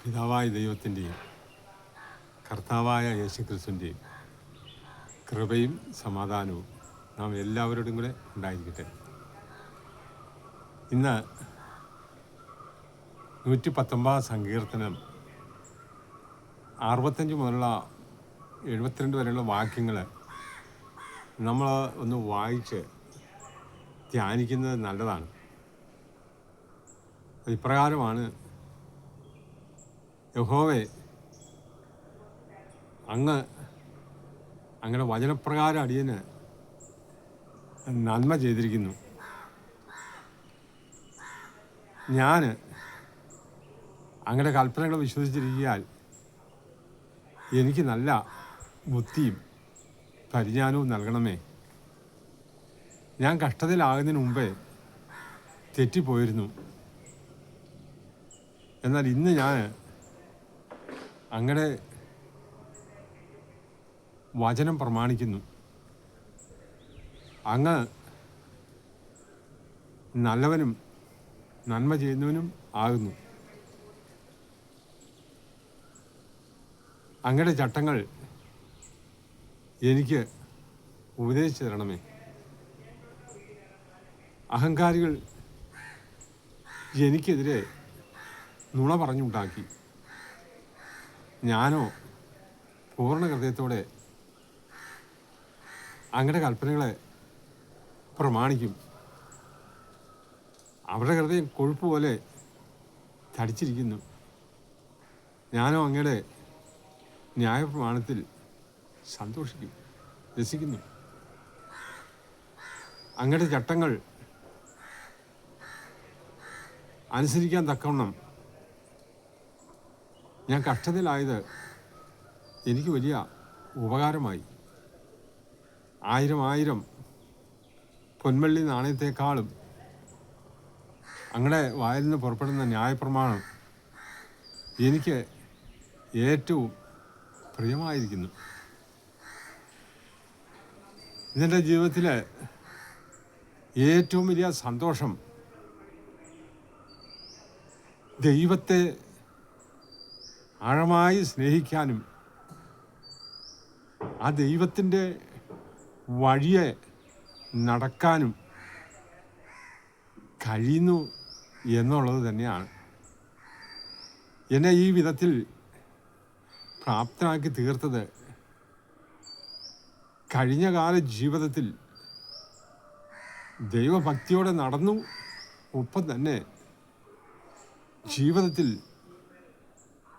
പിതാവായ ദൈവത്തിൻ്റെയും കർത്താവായ യേശുക്രിസ്തുവിൻ്റെയും കൃപയും സമാധാനവും നാം എല്ലാവരോടും കൂടെ ഉണ്ടായിരിക്കട്ടെ. ഇന്ന് 119 സങ്കീർത്തനം 65 മുതലുള്ള 72 വരെയുള്ള വാക്യങ്ങൾ നമ്മൾ ഒന്ന് വായിച്ച് ധ്യാനിക്കുന്നത് നല്ലതാണ്. ഇപ്രകാരമാണ്: യഹോവേ, അങ്ങയുടെ വചനപ്രകാരം അടിയന് നന്മ ചെയ്തിരിക്കുന്നു. ഞാൻ അങ്ങയുടെ കൽപ്പനകൾ വിശ്വസിച്ചിരിക്കാൻ എനിക്ക് നല്ല ബുദ്ധിയും പരിജ്ഞാനവും നൽകണമേ. ഞാൻ കഷ്ടതയിലാകുന്നതിന് മുമ്പേ തെറ്റിപ്പോയിരുന്നു. എന്നാൽ ഇന്ന് ഞാൻ അങ്ങയുടെ വചനം പ്രമാണിക്കുന്നു. അങ്ങ് നല്ലവനും നന്മ ചെയ്യുന്നവനും ആകുന്നു. അങ്ങയുടെ ചട്ടങ്ങൾ എനിക്ക് ഉപദേശിച്ചു തരണമേ. അഹങ്കാരികൾ എനിക്കെതിരെ നുണ പറഞ്ഞുണ്ടാക്കി. ഞാനോ പൂർണ്ണ ഹൃദയത്തോടെ അങ്ങയുടെ കൽപ്പനകളെ പ്രമാണിക്കും. അവരുടെ ഹൃദയം കൊഴുപ്പ് പോലെ തടിച്ചിരിക്കുന്നു. ഞാനോ അങ്ങയുടെ ന്യായപ്രമാണത്തിൽ സന്തോഷിക്കും, രസിക്കുന്നു. അങ്ങയുടെ ചട്ടങ്ങൾ അനുസരിക്കാൻ തക്കവണ്ണം ഞാൻ കഷ്ടതയിലായത് എനിക്ക് വലിയ ഉപകാരമായി. 1000 പൊന്മള്ളി നാണയത്തെക്കാളും അങ്ങയുടെ വായിൽ നിന്ന് പുറപ്പെടുന്ന ന്യായപ്രമാണം എനിക്ക് ഏറ്റവും പ്രിയമായിരിക്കുന്നു. ഇതെൻ്റെ ജീവിതത്തിലെ ഏറ്റവും വലിയ സന്തോഷം ദൈവത്തെ ആഴമായി സ്നേഹിക്കാനും ആ ദൈവത്തിൻ്റെ വഴിയെ നടക്കാനും കഴിയുന്നു എന്നുള്ളത് തന്നെയാണ് എന്നെ ഈ വിധത്തിൽ പ്രാപ്തനാക്കി തീർത്തത്. കഴിഞ്ഞകാല ജീവിതത്തിൽ ദൈവഭക്തിയോടെ നടന്നു. ഒപ്പം തന്നെ ജീവിതത്തിൽ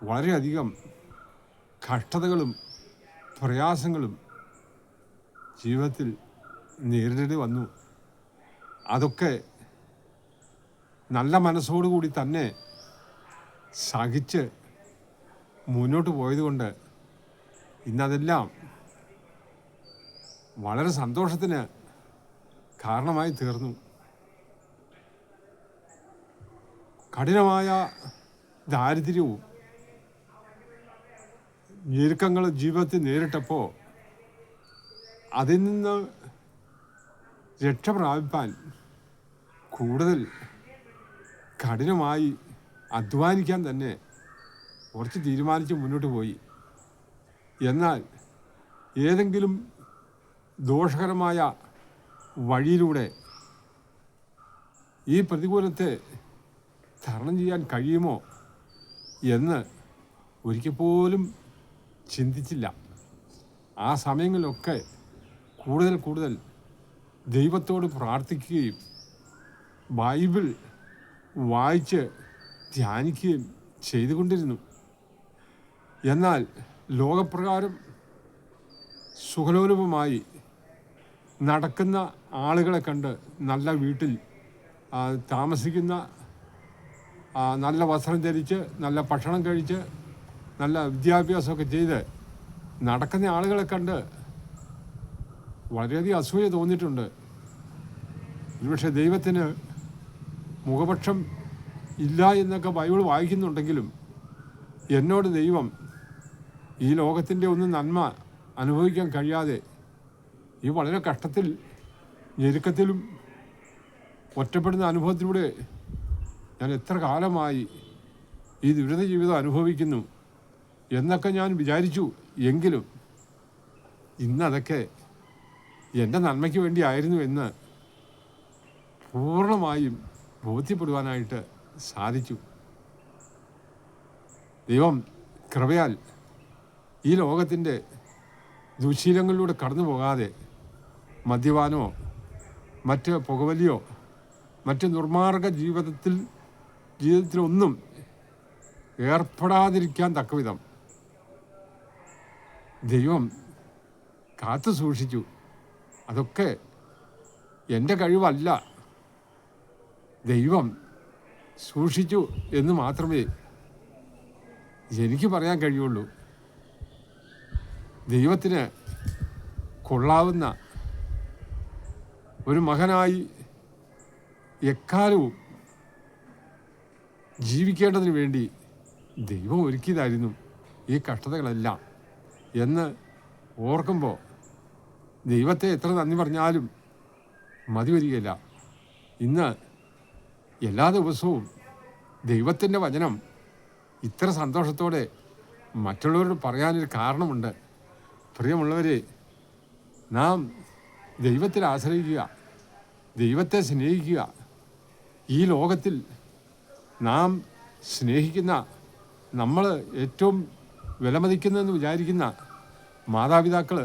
വളരെയധികം കഷ്ടതകളും പ്രയാസങ്ങളും ജീവിതത്തിൽ നേരിടേണ്ടി വന്നു. അതൊക്കെ നല്ല മനസ്സോടുകൂടി തന്നെ സഹിച്ച് മുന്നോട്ട് പോയതുകൊണ്ട് ഇന്നതെല്ലാം വളരെ സന്തോഷത്തിന് കാരണമായി തീർന്നു. കഠിനമായ ദാരിദ്ര്യവും ഞെരുക്കങ്ങൾ ജീവിതത്തിൽ നേരിട്ടപ്പോൾ അതിൽ നിന്ന് രക്ഷപ്രാപിപ്പാൻ കൂടുതൽ കഠിനമായി അധ്വാനിക്കാൻ തന്നെ കുറച്ച് തീരുമാനിച്ച് മുന്നോട്ട് പോയി. എന്നാൽ ഏതെങ്കിലും ദോഷകരമായ വഴിയിലൂടെ ഈ പ്രതികൂലത്തെ തരണം ചെയ്യാൻ കഴിയുമോ എന്ന് ഒരിക്കൽ പോലും ചിന്തിച്ചില്ല. ആ സമയങ്ങളിലൊക്കെ കൂടുതൽ ദൈവത്തോട് പ്രാർത്ഥിക്കുകയും ബൈബിൾ വായിച്ച് ധ്യാനിക്കുകയും ചെയ്തുകൊണ്ടിരുന്നു. എന്നാൽ ലോകപ്രകാരം സുഖലോലുപമായി നടക്കുന്ന ആളുകളെ കണ്ട് നല്ല വീട്ടിൽ താമസിക്കുന്ന, നല്ല വസ്ത്രം ധരിച്ച്, നല്ല ഭക്ഷണം കഴിച്ച്, നല്ല വിദ്യാഭ്യാസമൊക്കെ ചെയ്ത് നടക്കുന്ന ആളുകളെ കണ്ട് വളരെയധികം അസൂയ തോന്നിയിട്ടുണ്ട്. ഒരുപക്ഷെ ദൈവത്തിന് മുഖപക്ഷം ഇല്ല എന്നൊക്കെ ബൈബിൾ വായിക്കുന്നുണ്ടെങ്കിലും എന്നോട് ദൈവം ഈ ലോകത്തിൻ്റെ ഒന്നും നന്മ അനുഭവിക്കാൻ കഴിയാതെ ഈ വളരെ കഷ്ടത്തിൽ, ഞെരുക്കത്തിലും ഒറ്റപ്പെടുന്ന അനുഭവത്തിലൂടെ ഞാൻ എത്ര കാലമായി ഈ ദുരിത ജീവിതം അനുഭവിക്കുന്നു എന്നൊക്കെ ഞാൻ വിചാരിച്ചു. എങ്കിലും ഇന്നതൊക്കെ എൻ്റെ നന്മയ്ക്ക് വേണ്ടിയായിരുന്നു എന്ന് പൂർണ്ണമായും ബോധ്യപ്പെടുവാനായിട്ട് സാധിച്ചു. ദൈവം കൃപയാൽ ഈ ലോകത്തിൻ്റെ ദുശീലങ്ങളിലൂടെ കടന്നു പോകാതെ മദ്യപാനമോ മറ്റ് പുകവലിയോ മറ്റ് നിർമ്മാർഗ ജീവിതത്തിലൊന്നും ഏർപ്പെടാതിരിക്കാൻ തക്കവിധം ദൈവം കാത്തു സൂക്ഷിച്ചു. അതൊക്കെ എൻ്റെ കഴിവല്ല, ദൈവം സൂക്ഷിച്ചു എന്ന് മാത്രമേ എനിക്ക് പറയാൻ കഴിയുള്ളൂ. ദൈവത്തിന് കൊള്ളാവുന്ന ഒരു മകനായി എക്കാലവും ജീവിക്കേണ്ടതിന് വേണ്ടി ദൈവം ഒരുക്കിയതായിരുന്നു ഈ കഷ്ടതകളെല്ലാം എന്ന് ഓർക്കുമ്പോൾ ദൈവത്തെ എത്ര നന്ദി പറഞ്ഞാലും മതി വരികയില്ല. ഇന്ന് എല്ലാ ദിവസവും ദൈവത്തിൻ്റെ വചനം ഇത്ര സന്തോഷത്തോടെ മറ്റുള്ളവരോട് പറയാനൊരു കാരണമുണ്ട്. പ്രിയമുള്ളവരെ, നാം ദൈവത്തിൽ ആശ്രയിക്കുക, ദൈവത്തെ സ്നേഹിക്കുക. ഈ ലോകത്തിൽ നാം സ്നേഹിക്കുന്ന, നമ്മൾ ഏറ്റവും വിലമതിക്കുന്നതെന്ന് വിചാരിക്കുന്ന മാതാപിതാക്കൾ,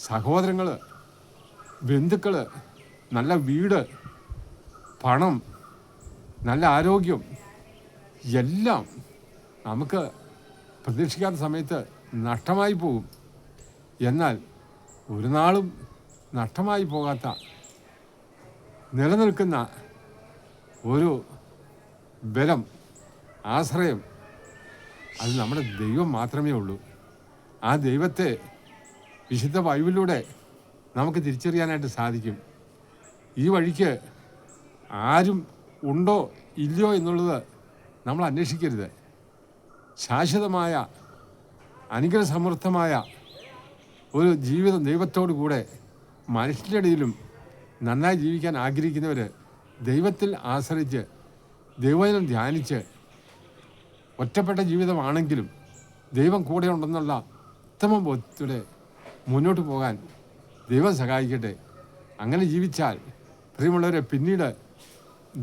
സഹോദരങ്ങൾ, ബന്ധുക്കൾ, നല്ല വീട്, പണം, നല്ല ആരോഗ്യം എല്ലാം നമുക്ക് പ്രതീക്ഷിക്കാത്ത സമയത്ത് നഷ്ടമായി പോകും. എന്നാൽ ഒരു നാളും നഷ്ടമായി പോകാത്ത, നിലനിൽക്കുന്ന ഒരു ബലം, ആശ്രയം, അത് നമ്മുടെ ദൈവം മാത്രമേ ഉള്ളൂ. ആ ദൈവത്തെ വിശുദ്ധ ബൈബിളിലൂടെ നമുക്ക് തിരിച്ചറിയാനായിട്ട് സാധിക്കും. ഈ വഴിക്ക് ആരും ഉണ്ടോ ഇല്ലയോ എന്നുള്ളത് നമ്മൾ അന്വേഷിക്കരുത്. ശാശ്വതമായ അനുഗ്രഹസമൃദ്ധമായ ഒരു ജീവിതം ദൈവത്തോടു കൂടെ മനുഷ്യരുടെ ഇടയിലും നന്നായി ജീവിക്കാൻ ആഗ്രഹിക്കുന്നവർ ദൈവത്തിൽ ആശ്രയിച്ച് ദൈവവചനം ധ്യാനിച്ച് ഒറ്റപ്പെട്ട ജീവിതമാണെങ്കിലും ദൈവം കൂടെ ഉണ്ടെന്നുള്ള ഉത്തമ ബോധ്യത്തോടെ മുന്നോട്ട് പോകാൻ ദൈവം സഹായിക്കട്ടെ. അങ്ങനെ ജീവിച്ചാൽ പ്രിയമുള്ളവരെ പിന്നീട്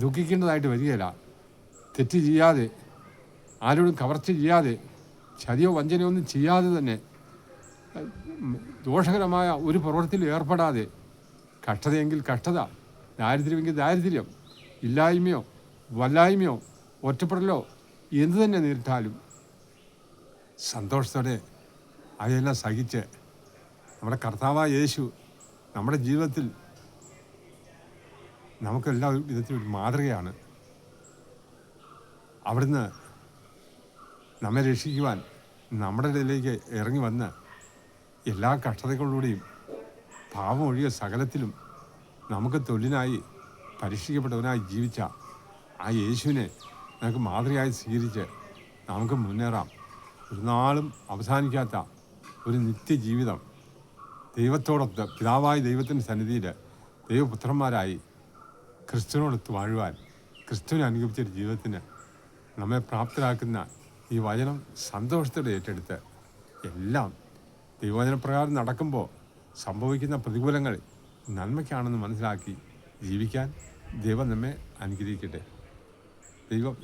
ദുഃഖിക്കേണ്ടതായിട്ട് വരികയില്ല. തെറ്റ് ചെയ്യാതെ, ആരോടും കവർച്ച ചെയ്യാതെ, ചതിയോ വഞ്ചനയോ ഒന്നും ചെയ്യാതെ തന്നെ, ദോഷകരമായ ഒരു പ്രവൃത്തിയിൽ ഏർപ്പെടാതെ, കഷ്ടതയെങ്കിൽ കഷ്ടത, ദാരിദ്ര്യമെങ്കിൽ ദാരിദ്ര്യം, ഇല്ലായ്മയോ വല്ലായ്മയോ ഒറ്റപ്പെടലോ എന്തു തന്നെ നേരിട്ടാലും സന്തോഷത്തോടെ അതെല്ലാം സഹിച്ച് നമ്മുടെ കർത്താവായ യേശു നമ്മുടെ ജീവിതത്തിൽ നമുക്കെല്ലാ വിധത്തിലും ഒരു മാതൃകയാണ്. അവിടുന്ന് നമ്മെ രക്ഷിക്കുവാൻ നമ്മുടെ ഇടയിലേക്ക് ഇറങ്ങി വന്ന് എല്ലാ കഷ്ടതകളിലൂടെയും പാപമൊഴിയ സകലത്തിലും നമുക്ക് തൊഴിലിനായി പരീക്ഷിക്കപ്പെട്ടവനായി ജീവിച്ച ആ യേശുവിനെ നമുക്ക് മാതൃകയായി സ്വീകരിച്ച് നമുക്ക് മുന്നേറാം. ഒരു നാളും അവസാനിക്കാത്ത ഒരു നിത്യജീവിതം ദൈവത്തോടൊത്ത്, പിതാവായ ദൈവത്തിൻ്റെ സന്നിധിയിൽ ദൈവപുത്രന്മാരായി ക്രിസ്തുവിനോടൊത്ത് വാഴുവാൻ, ക്രിസ്തുവിനെ അനുഗമിച്ചൊരു ജീവിതത്തിന് നമ്മെ പ്രാപ്തരാക്കുന്ന ഈ വചനം സന്തോഷത്തോടെ ഏറ്റെടുത്ത് എല്ലാം ദൈവവചനപ്രകാരം നടക്കുമ്പോൾ സംഭവിക്കുന്ന പ്രതികൂലങ്ങൾ നന്മയ്ക്കാണെന്ന് മനസ്സിലാക്കി ജീവിക്കാൻ ദൈവം നമ്മെ അനുഗ്രഹിക്കട്ടെ. ദൈവം